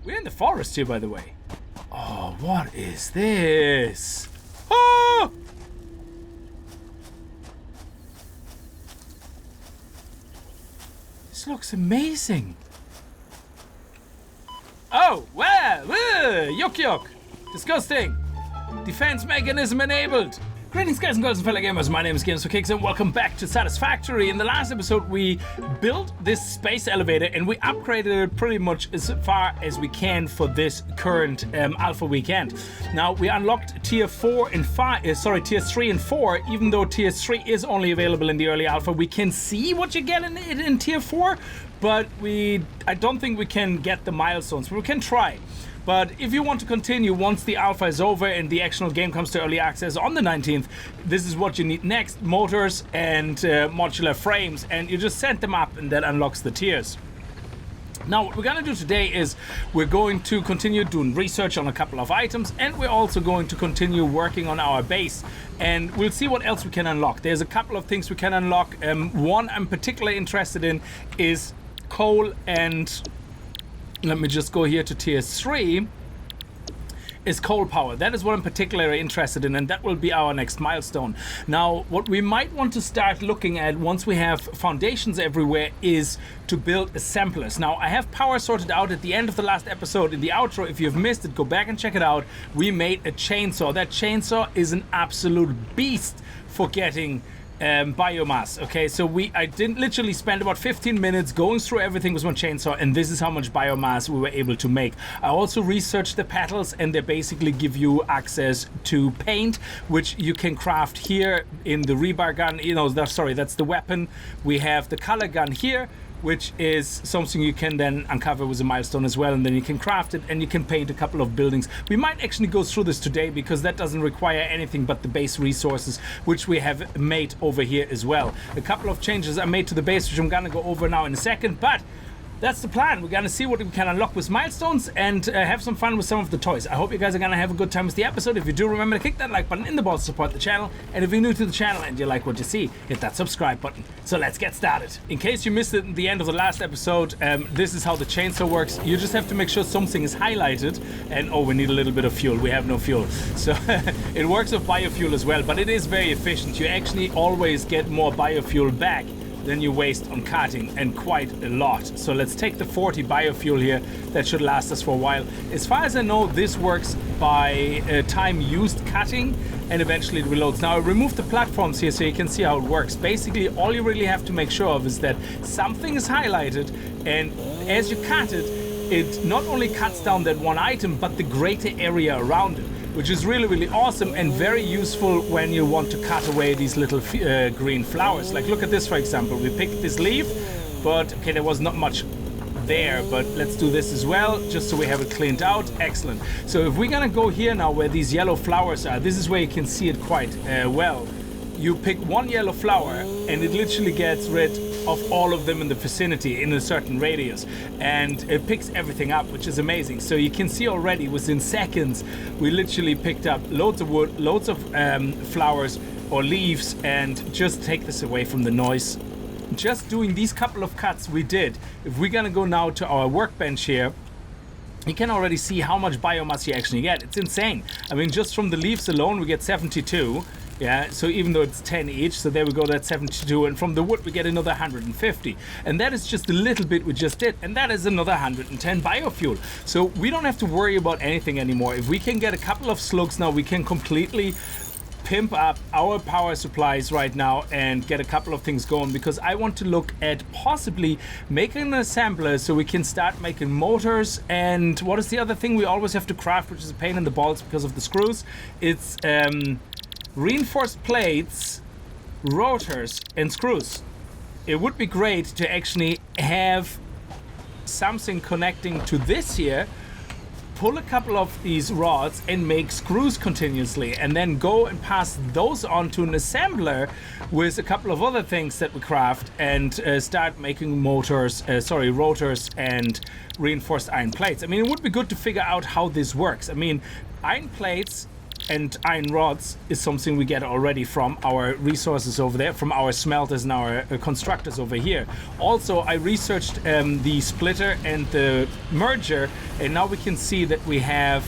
We're in the forest here, by the way. Oh, what is this? Oh! This looks amazing. Oh, well, yuck yuck. Disgusting. Defense mechanism enabled. Greetings guys and girls and fellow gamers, my name is Kickz and welcome back to Satisfactory. In the last episode we built this space elevator and we upgraded it pretty much as far as we can for this current alpha weekend. Now we unlocked tier 3 and 4, even though tier 3 is only available in the early alpha. We can see what you get in tier 4, but I don't think we can get the milestones, but we can try. But if you want to continue once the alpha is over and the actual game comes to early access on the 19th, this is what you need next: motors and modular frames, and you just set them up and that unlocks the tiers. Now what we're going to do today is we're going to continue doing research on a couple of items, and we're also going to continue working on our base, and we'll see what else we can unlock. There's a couple of things we can unlock. One I'm particularly interested in is coal, and let me just go here to tier 3, is coal power. That is what I'm particularly interested in, and that will be our next milestone. Now, what we might want to start looking at once we have foundations everywhere is to build assemblers. Now, I have power sorted out at the end of the last episode in the outro. If you've missed it, go back and check it out. We made a chainsaw. That chainsaw is an absolute beast for getting biomass. Okay, so I didn't literally spend about 15 minutes going through everything with one chainsaw, and this is how much biomass we were able to make. I also researched the petals, and they basically give you access to paint, which you can craft here in the rebar gun. That's the weapon. We have the color gun here, which is something you can then uncover with a milestone as well, and then you can craft it and you can paint a couple of buildings. We might actually go through this today because that doesn't require anything but the base resources, which we have made over here as well. A couple of changes I made to the base, which I'm gonna go over now in a second, but that's the plan. We're gonna see what we can unlock with milestones and have some fun with some of the toys. I hope you guys are gonna have a good time with the episode. If you do, remember to click that like button in the balls to support the channel. And if you're new to the channel and you like what you see, hit that subscribe button. So let's get started. In case you missed it at the end of the last episode, this is how the chainsaw works. You just have to make sure something is highlighted, and oh, we need a little bit of fuel. We have no fuel. So it works with biofuel as well, but it is very efficient. You actually always get more biofuel back than you waste on cutting, and quite a lot. So let's take the 40 biofuel here. That should last us for a while. As far as I know, this works by time used cutting, and eventually it reloads. Now I removed the platforms here so you can see how it works. Basically all you really have to make sure of is that something is highlighted, and as you cut it, it not only cuts down that one item but the greater area around it, which is really, really awesome and very useful when you want to cut away these little green flowers. Like, look at this, for example. We picked this leaf, but okay, there was not much there, but let's do this as well, just so we have it cleaned out. Excellent. So if we're gonna go here now where these yellow flowers are, this is where you can see it quite well. You pick one yellow flower and it literally gets rid of all of them in the vicinity in a certain radius, and it picks everything up, which is amazing. So you can see already within seconds we literally picked up loads of wood, loads of flowers or leaves, and just take this away from the noise. Just doing these couple of cuts we did. If we're gonna go now to our workbench here, you can already see how much biomass you actually get. It's insane. I mean, just from the leaves alone we get 72. Yeah, so even though it's 10 each, so there we go, that's 72, and from the wood we get another 150, and that is just a little bit we just did, and that is another 110 biofuel. So we don't have to worry about anything anymore. If we can get a couple of slugs now, we can completely pimp up our power supplies right now and get a couple of things going, because I want to look at possibly making an assembler so we can start making motors. And what is the other thing we always have to craft, which is a pain in the balls because of the screws? It's reinforced plates, rotors, and screws. It would be great to actually have something connecting to this here, pull a couple of these rods and make screws continuously, and then go and pass those on to an assembler with a couple of other things that we craft, and start making rotors and reinforced iron plates. I mean, it would be good to figure out how this works. I mean, iron plates and iron rods is something we get already from our resources over there, from our smelters and our constructors over here. Also, I researched the splitter and the merger, and now we can see that we have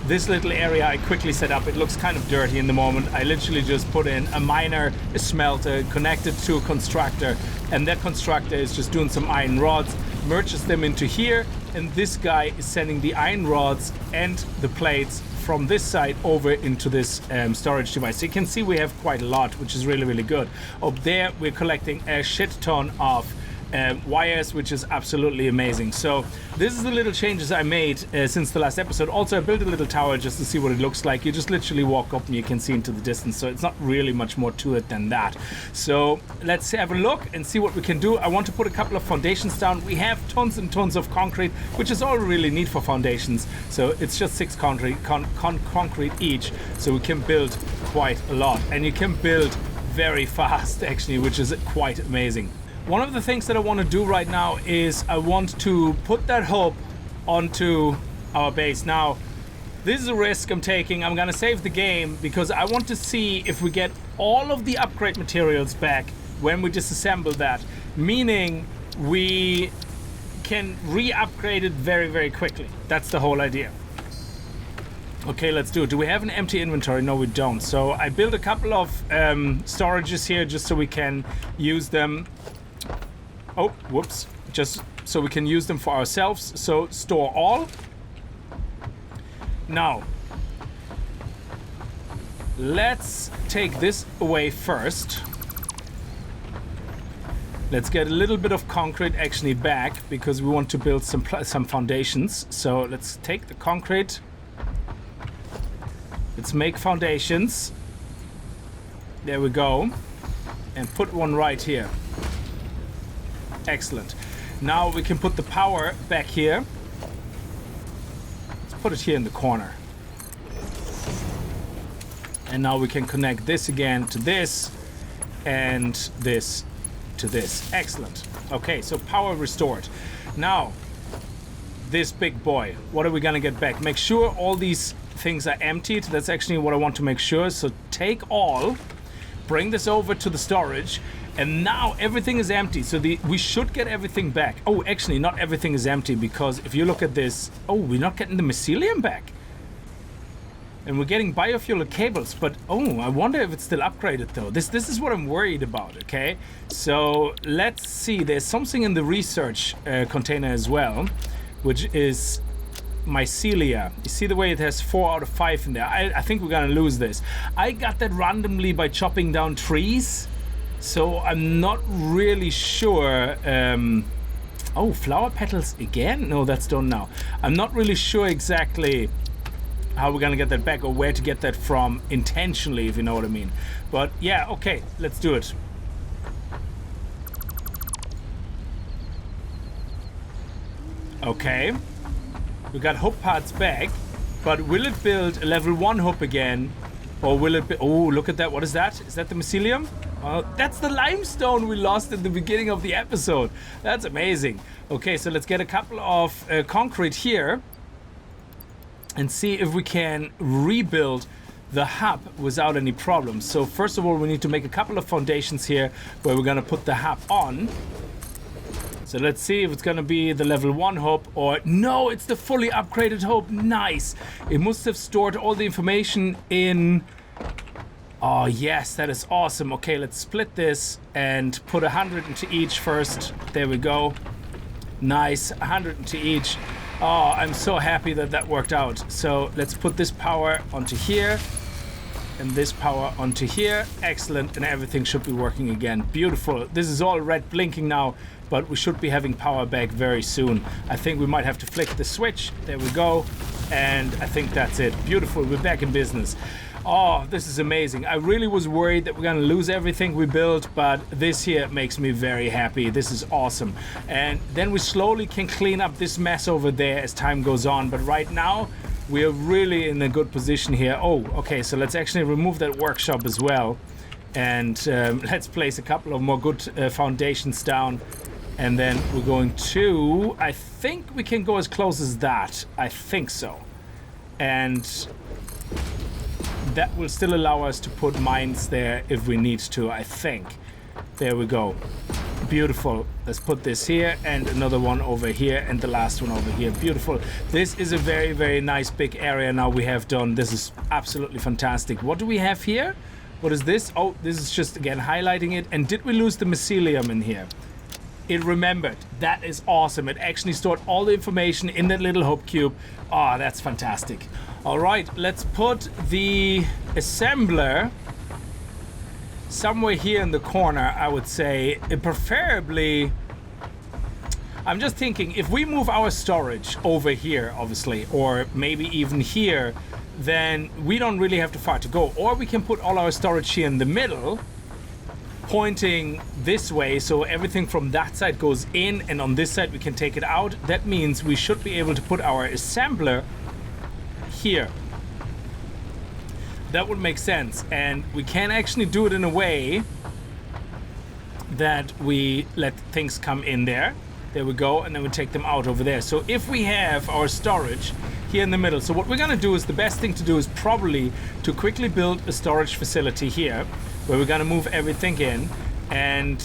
this little area I quickly set up. It looks kind of dirty in the moment. I literally just put in a miner, a smelter, connected to a constructor, and that constructor is just doing some iron rods, merges them into here, and this guy is sending the iron rods and the plates from this side over into this storage device. So you can see we have quite a lot, which is really, really good. Up there, we're collecting a shit ton of wires, which is absolutely amazing. So this is the little changes I made since the last episode. Also, I built a little tower just to see what it looks like. You just literally walk up and you can see into the distance, so it's not really much more to it than that. So let's have a look and see what we can do. I want to put a couple of foundations down. We have tons and tons of concrete, which is all we really need for foundations. So it's just 6 concrete each, so we can build quite a lot, and you can build very fast actually, which is quite amazing. One of the things that I want to do right now is I want to put that hub onto our base. Now, this is a risk I'm taking. I'm gonna save the game because I want to see if we get all of the upgrade materials back when we disassemble that, meaning we can re-upgrade it very, very quickly. That's the whole idea. Okay, let's do it. Do we have an empty inventory? No, we don't. So I built a couple of storages here just so we can use them. Oh, whoops. Just so we can use them for ourselves. So store all. Now, let's take this away first. Let's get a little bit of concrete actually back because we want to build some foundations. So let's take the concrete. Let's make foundations. There we go. And put one right here. Excellent. Now we can put the power back here. Let's put it here in the corner. And now we can connect this again to this and this to this. Excellent. Okay, so power restored. Now, this big boy, what are we gonna get back? Make sure all these things are emptied. That's actually what I want to make sure. So take all, bring this over to the storage, and now everything is empty. So we should get everything back. Oh, actually, not everything is empty because if you look at this, oh, we're not getting the mycelium back. And we're getting biofuel cables, but oh, I wonder if it's still upgraded though. This is what I'm worried about, okay? So let's see, there's something in the research container as well, which is mycelia. You see the way it has 4 out of 5 in there. I think we're gonna lose this. I got that randomly by chopping down trees, so I'm not really sure. Oh, flower petals again? No, that's done now. I'm not really sure exactly how we're gonna get that back or where to get that from intentionally, if you know what I mean. But yeah, okay, let's do it. Okay, we got hook parts back, but will it build a level 1 hook again, or will it be, oh, look at that, what is that? Is that the mycelium? That's the limestone we lost in the beginning of the episode. That's amazing. Okay, so let's get a couple of concrete here and see if we can rebuild the hub without any problems. So first of all, we need to make a couple of foundations here where we're gonna put the hub on. So let's see if it's gonna be the level 1 hub or no, it's the fully upgraded hub. Nice. It must have stored all the information in. Oh yes, that is awesome. Okay, let's split this and put 100 into each first. There we go. Nice, 100 into each. Oh, I'm so happy that that worked out. So let's put this power onto here and this power onto here. Excellent, and everything should be working again. Beautiful. This is all red blinking now, but we should be having power back very soon. I think we might have to flick the switch. There we go. And I think that's it. Beautiful, we're back in business. Oh, this is amazing. I really was worried that we're gonna lose everything we built, but this here makes me very happy. This is awesome. And then we slowly can clean up this mess over there as time goes on. But right now, we are really in a good position here. Oh, okay, so let's actually remove that workshop as well. And let's place a couple of more good foundations down. And then we're going to, I think we can go as close as that. I think so. And that will still allow us to put mines there if we need to, I think. There we go. Beautiful. Let's put this here and another one over here and the last one over here. Beautiful. This is a very, very nice big area now we have done. This is absolutely fantastic. What do we have here? What is this? Oh, this is just, again, highlighting it. And did we lose the mycelium in here? It remembered. That is awesome. It actually stored all the information in that little hub cube. Ah, that's fantastic. All right, let's put the assembler somewhere here in the corner, I would say. Preferably, I'm just thinking, if we move our storage over here, obviously, or maybe even here, then we don't really have too far to go. Or we can put all our storage here in the middle, pointing this way, so everything from that side goes in, and on this side we can take it out. That means we should be able to put our assembler here. That would make sense, and we can actually do it in a way that we let things come in there. There we go, and then we take them out over there. So if we have our storage here in the middle, so what we're gonna do is, the best thing to do is probably to quickly build a storage facility here, where we're gonna move everything in and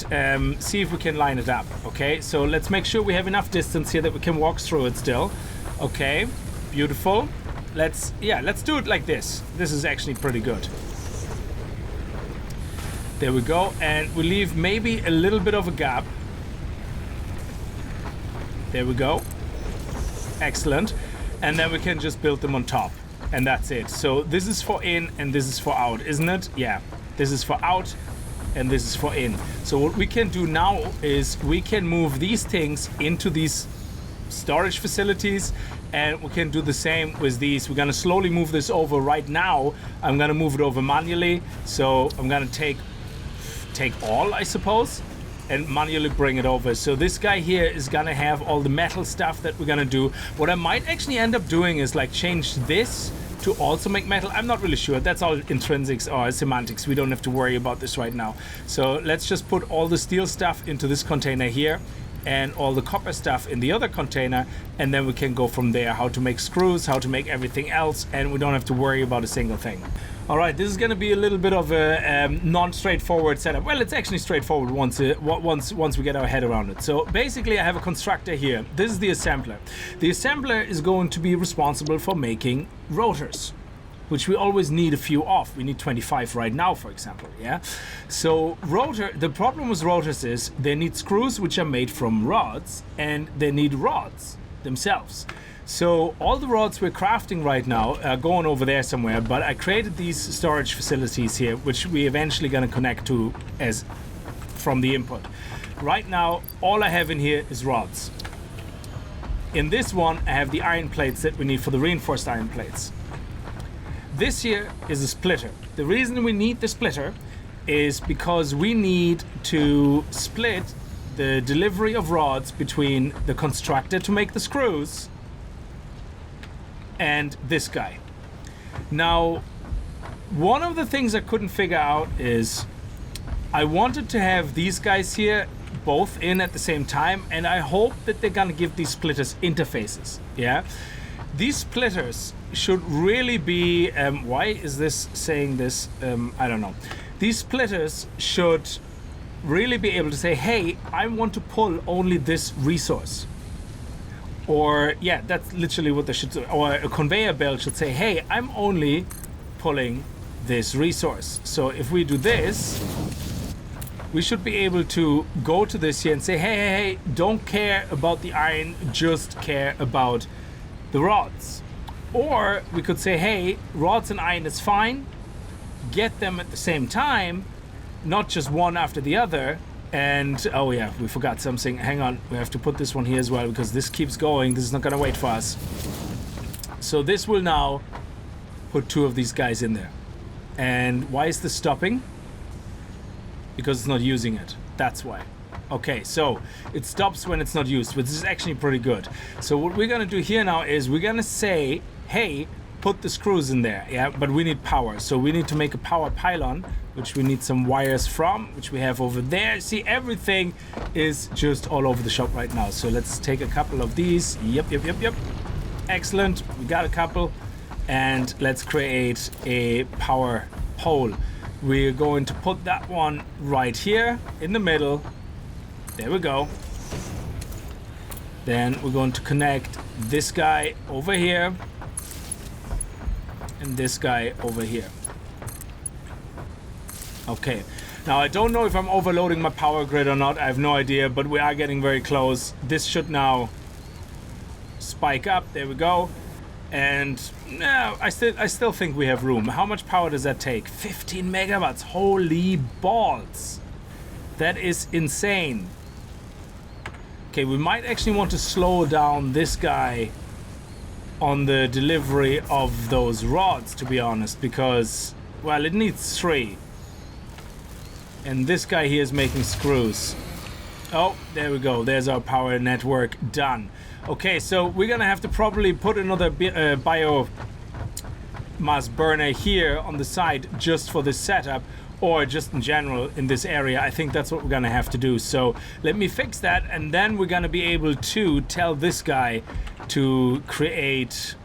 see if we can line it up. Okay, so let's make sure we have enough distance here that we can walk through it still. Okay, beautiful. Let's do it like this. This is actually pretty good. There we go, and we leave maybe a little bit of a gap. There we go. Excellent. And then we can just build them on top, and that's it. So this is for in and this is for out, isn't it? Yeah, this is for out and this is for in. So what we can do now is we can move these things into these storage facilities, and we can do the same with these. We're gonna slowly move this over. Right now I'm gonna move it over manually, so I'm gonna take all, I suppose, and manually bring it over. So this guy here is gonna have all the metal stuff that we're gonna do. What I might actually end up doing is like change this to also make metal. I'm not really sure. That's all intrinsics or semantics. We don't have to worry about this right now. So let's just put all the steel stuff into this container here and all the copper stuff in the other container, and then we can go from there. How to make screws, how to make everything else, and we don't have to worry about a single thing. All right, this is going to be a little bit of a non-straightforward setup. Well, it's actually straightforward once we get our head around it. So basically, I have a constructor here. This is the assembler. The assembler is going to be responsible for making rotors, which we always need a few of. We need 25 right now, for example, yeah? So the problem with rotors is they need screws which are made from rods, and they need rods themselves. So all the rods we're crafting right now are going over there somewhere, but I created these storage facilities here, which we eventually gonna connect to as from the input. Right now, all I have in here is rods. In this one, I have the iron plates that we need for the reinforced iron plates. This here is a splitter. The reason we need the splitter is because we need to split the delivery of rods between the constructor to make the screws and this guy. Now, one of the things I couldn't figure out is I wanted to have these guys here both in at the same time, and I hope that they're gonna give these splitters interfaces, yeah? These splitters should really be, why is this saying this? I don't know. These splitters should really be able to say, hey, I want to pull only this resource. Or, yeah, that's literally what they should do. Or a conveyor belt should say, hey, I'm only pulling this resource. So if we do this, we should be able to go to this here and say, hey, don't care about the iron, just care about the rods. Or we could say, hey, rods and iron is fine, get them at the same time, not just one after the other. And oh yeah, we forgot something. Hang on, we have to put this one here as well, because this keeps going. This is not gonna wait for us. So this will now put two of these guys in there. And why is this stopping? Because it's not using it. That's why. Okay, so it stops when it's not used, which is actually pretty good. So what we're gonna do here now is we're gonna say, hey, put the screws in there, yeah, but we need power. So we need to make a power pylon, which we need some wires from, which we have over there. See, everything is just all over the shop right now. So let's take a couple of these. Yep. Excellent, we got a couple. And let's create a power pole. We're going to put that one right here in the middle. There we go. Then we're going to connect this guy over here and this guy over here. Okay. Now, I don't know if I'm overloading my power grid or not. I have no idea, but we are getting very close. This should now spike up. There we go. And no, I still think we have room. How much power does that take? 15 megawatts. Holy balls. That is insane. Okay, we might actually want to slow down this guy on the delivery of those rods, to be honest, because, well, it needs 3. And this guy here is making screws. Oh, there we go. There's our power network done. Okay, so we're gonna have to probably put another biomass burner here on the side just for this setup, or just in general in this area. I think that's what we're gonna have to do. So let me fix that, and then we're gonna be able to tell this guy to create,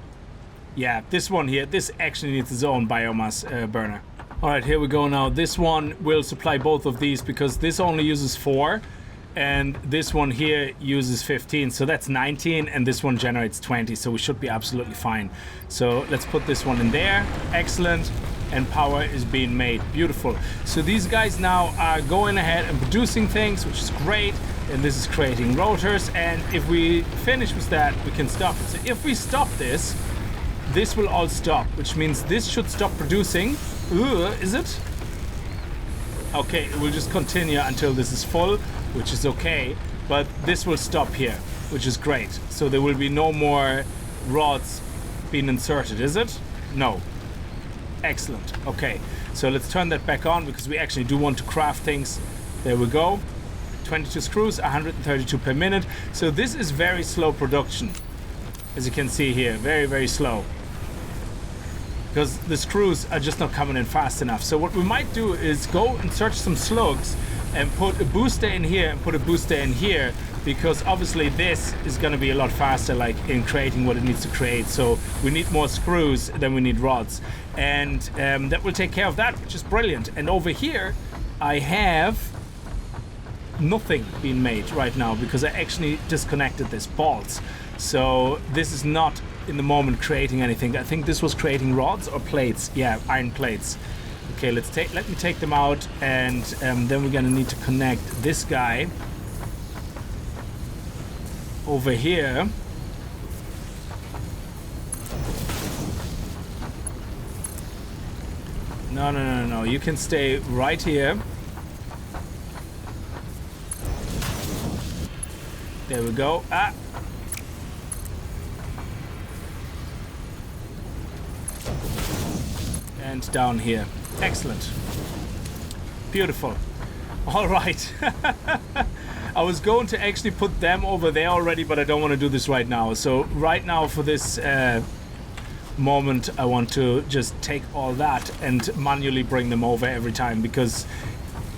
yeah, this one here. This actually needs its own biomass burner. All right, here we go now. This one will supply both of these because this only uses 4 and this one here uses 15. So that's 19 and this one generates 20. So we should be absolutely fine. So let's put this one in there. Excellent. And power is being made. Beautiful. So these guys now are going ahead and producing things, which is great. And this is creating rotors. And if we finish with that, we can stop it. So if we stop this, this will all stop, which means this should stop producing. Is it? Okay, it will just continue until this is full, which is okay, but this will stop here, which is great. So there will be no more rods being inserted, is it? No. Excellent. Okay, so let's turn that back on because we actually do want to craft things. There we go. 22 screws, 132 per minute. So this is very slow production, as you can see here. Very, very slow. Because the screws are just not coming in fast enough. So what we might do is go and search some slugs and put a booster in here and put a booster in here, because obviously this is going to be a lot faster, like in creating what it needs to create. So we need more screws than we need rods, and that will take care of that, which is brilliant. And over here I have nothing being made right now because I actually disconnected this balls. So this is not in the moment creating anything. I think this was creating rods or plates. Yeah, iron plates. Okay, let me take them out, and then we're gonna need to connect this guy over here. No, you can stay right here. There we go. And down here. Excellent. Beautiful. All right. I was going to actually put them over there already, but I don't want to do this right now. So right now for this moment, I want to just take all that and manually bring them over every time, because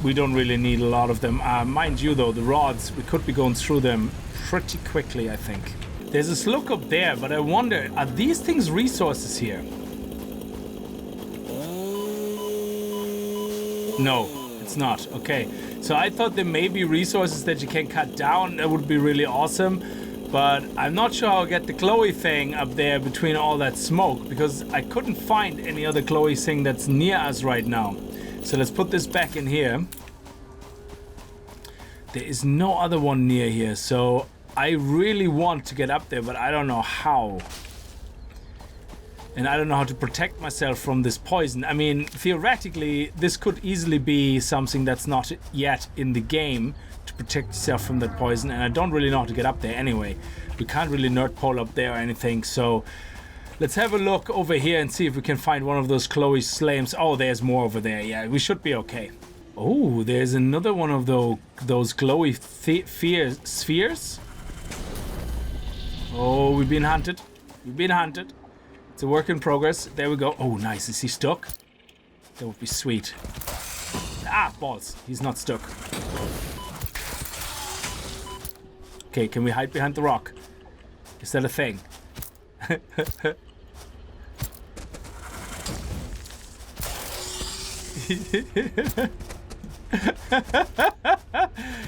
we don't really need a lot of them. Mind you though, the rods, we could be going through them pretty quickly, I think. There's a slug up there, but I wonder, are these things resources here? No, it's not. Okay, so I thought there may be resources that you can cut down. That would be really awesome, but I'm not sure I'll get the glowy thing up there between all that smoke, because I couldn't find any other glowy thing that's near us right now. So let's put this back in here. There is no other one near here, so I really want to get up there, but I don't know how. And I don't know how to protect myself from this poison. I mean, theoretically, this could easily be something that's not yet in the game to protect yourself from that poison. And I don't really know how to get up there anyway. We can't really nerd pole up there or anything. So let's have a look over here and see if we can find one of those glowy flames. Oh, there's more over there. Yeah, we should be okay. Oh, there's another one of those glowy spheres. Oh, we've been hunted. We've been hunted. It's a work in progress. There we go. Oh, nice. Is he stuck? That would be sweet. Ah, balls. He's not stuck. Okay, can we hide behind the rock? Is that a thing?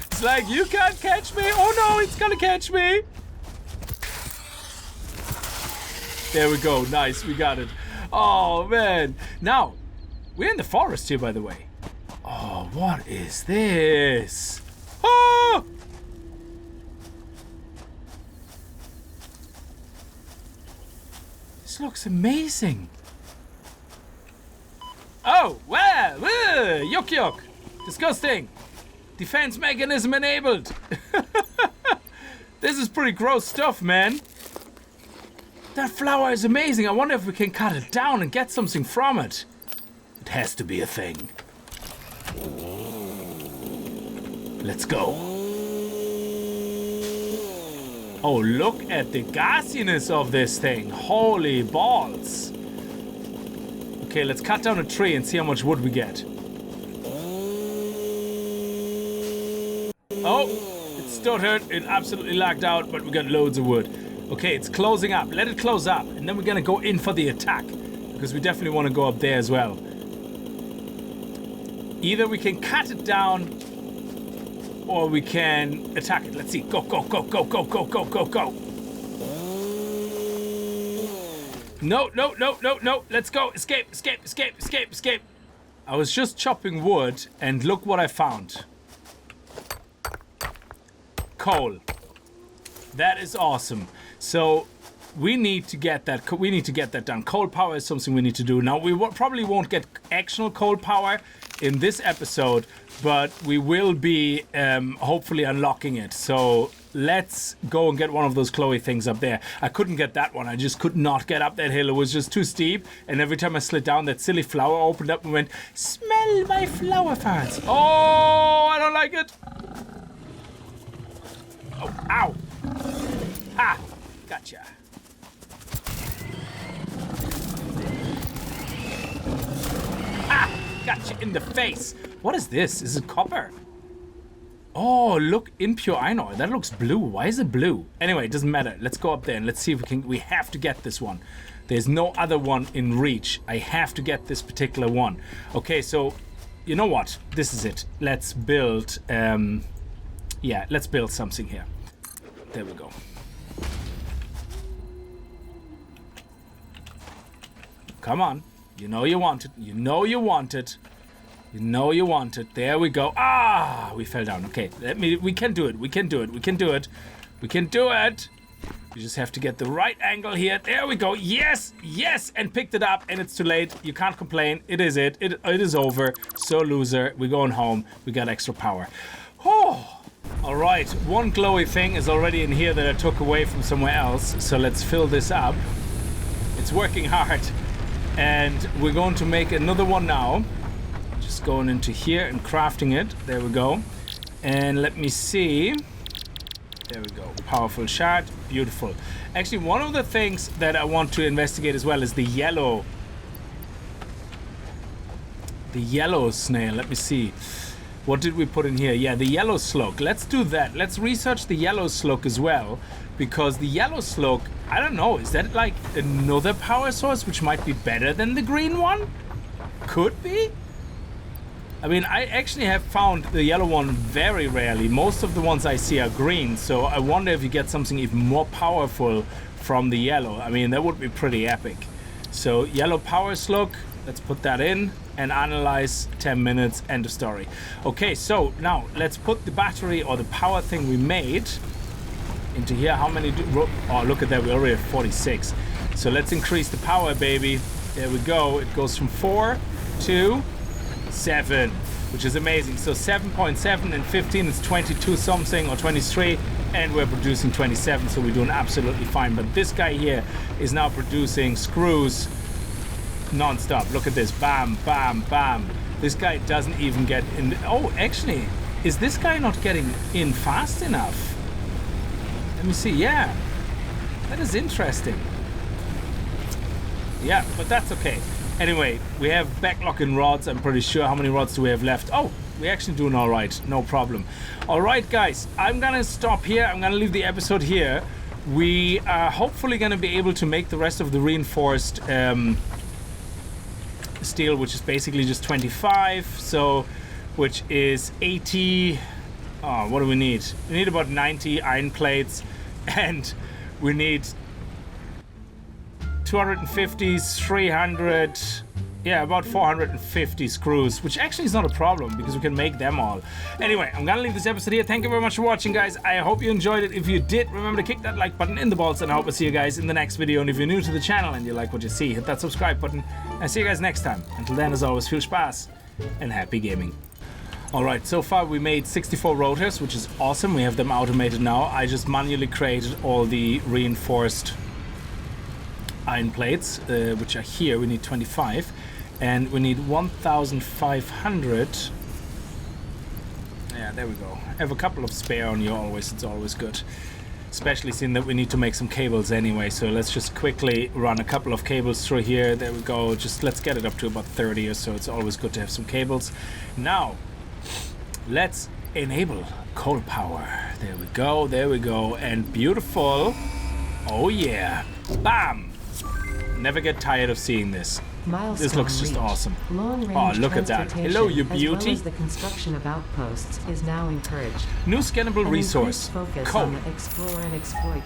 It's like, you can't catch me. Oh no, it's gonna catch me. There we go. Nice, we got it. Oh man. Now, we're in the forest here, by the way. Oh, what is this? Oh! This looks amazing. Oh, wow, yuck yuck. Disgusting. Defense mechanism enabled. This is pretty gross stuff, man. That flower is amazing. I wonder if we can cut it down and get something from it. It has to be a thing. Let's go. Oh, look at the gassiness of this thing. Holy balls. Okay, let's cut down a tree and see how much wood we get. Oh, it stuttered. It absolutely lagged out, but we got loads of wood. Okay, it's closing up. Let it close up, and then we're gonna go in for the attack, because we definitely want to go up there as well. Either we can cut it down, or we can attack it. Let's see. Go, go, go, go, go, go, go, go, go. No, no, no, no, no. Let's go. Escape, escape, escape, escape, escape. I was just chopping wood, and look what I found. Coal. That is awesome. So we need to get that. We need to get that done. Coal power is something we need to do. Now we probably won't get actual coal power in this episode, but we will be hopefully unlocking it. So let's go and get one of those Chloe things up there. I couldn't get that one. I just could not get up that hill. It was just too steep. And every time I slid down, that silly flower opened up and went, "Smell my flower farts." Oh, I don't like it. Oh, ow. Ha! Gotcha. Ah! Gotcha in the face. What is this? Is it copper? Oh, look, impure iron ore. That looks blue. Why is it blue? Anyway, it doesn't matter. Let's go up there and let's see if we can. We have to get this one. There's no other one in reach. I have to get this particular one. Okay, so you know what? This is it. Let's build. Yeah, let's build something here. There we go. Come on. You know you want it. You know you want it. You know you want it. There we go. Ah, we fell down. Okay, we can do it. We can do it. We can do it. We can do it. You just have to get the right angle here. There we go. Yes, yes, and picked it up, and it's too late. You can't complain. It is it. It is over. So loser. We're going home. We got extra power. Oh. All right, one glowy thing is already in here that I took away from somewhere else. So let's fill this up. It's working hard. And we're going to make another one now. Just going into here and crafting it. There we go. And let me see. There we go. Powerful shard. Beautiful. Actually, one of the things that I want to investigate as well is the yellow. The yellow snail. Let me see. What did we put in here? Yeah, the yellow slug. Let's do that. Let's research the yellow slug as well. Because the yellow slug, I don't know, is that like another power source which might be better than the green one? Could be? I mean, I actually have found the yellow one very rarely. Most of the ones I see are green, so I wonder if you get something even more powerful from the yellow. I mean, that would be pretty epic. So, yellow power slug, let's put that in and analyze. 10 minutes, end of story. Okay, so now let's put the battery or the power thing we made into here. How many oh, look at that, we already have 46. So let's increase the power, baby. There we go. It goes from 4 to 7, which is amazing. So 7.7 and 15 is 22 something or 23, and we're producing 27, so we're doing absolutely fine. But this guy here is now producing screws non-stop. Look at this. Bam, bam, bam. This guy doesn't even get in. Oh, actually, is this guy not getting in fast enough? Let me see. Yeah, that is interesting. Yeah, but that's okay. Anyway, we have backlog in rods. I'm pretty sure. How many rods do we have left? Oh, we're actually doing all right. No problem. All right, guys, I'm gonna stop here. I'm gonna leave the episode here. We are hopefully gonna be able to make the rest of the reinforced steel, which is basically just 25, so which is 80. Oh, what do we need? We need about 90 iron plates, and we need 250, 300, yeah, about 450 screws, which actually is not a problem because we can make them all. Anyway, I'm gonna leave this episode here. Thank you very much for watching, guys. I hope you enjoyed it. If you did, remember to kick that like button in the balls, and I hope to see you guys in the next video. And if you're new to the channel and you like what you see, hit that subscribe button. And see you guys next time. Until then, as always, viel Spaß and happy gaming. Alright, so far we made 64 rotors, which is awesome. We have them automated now. I just manually created all the reinforced iron plates, which are here. We need 25. And we need 1,500. Yeah, there we go. I have a couple of spare on you always. It's always good. Especially seeing that we need to make some cables anyway. So let's just quickly run a couple of cables through here. There we go. Just let's get it up to about 30 or so. It's always good to have some cables. Now, let's enable coal power. There we go, there we go. And beautiful. Oh yeah. Bam! Never get tired of seeing this. Milestone this looks just reached. awesome. Oh, look at that. Hello, you beauty. As well as the construction of outposts is now encouraged. New scannable An resource. increased focus Coal. on the explore and exploit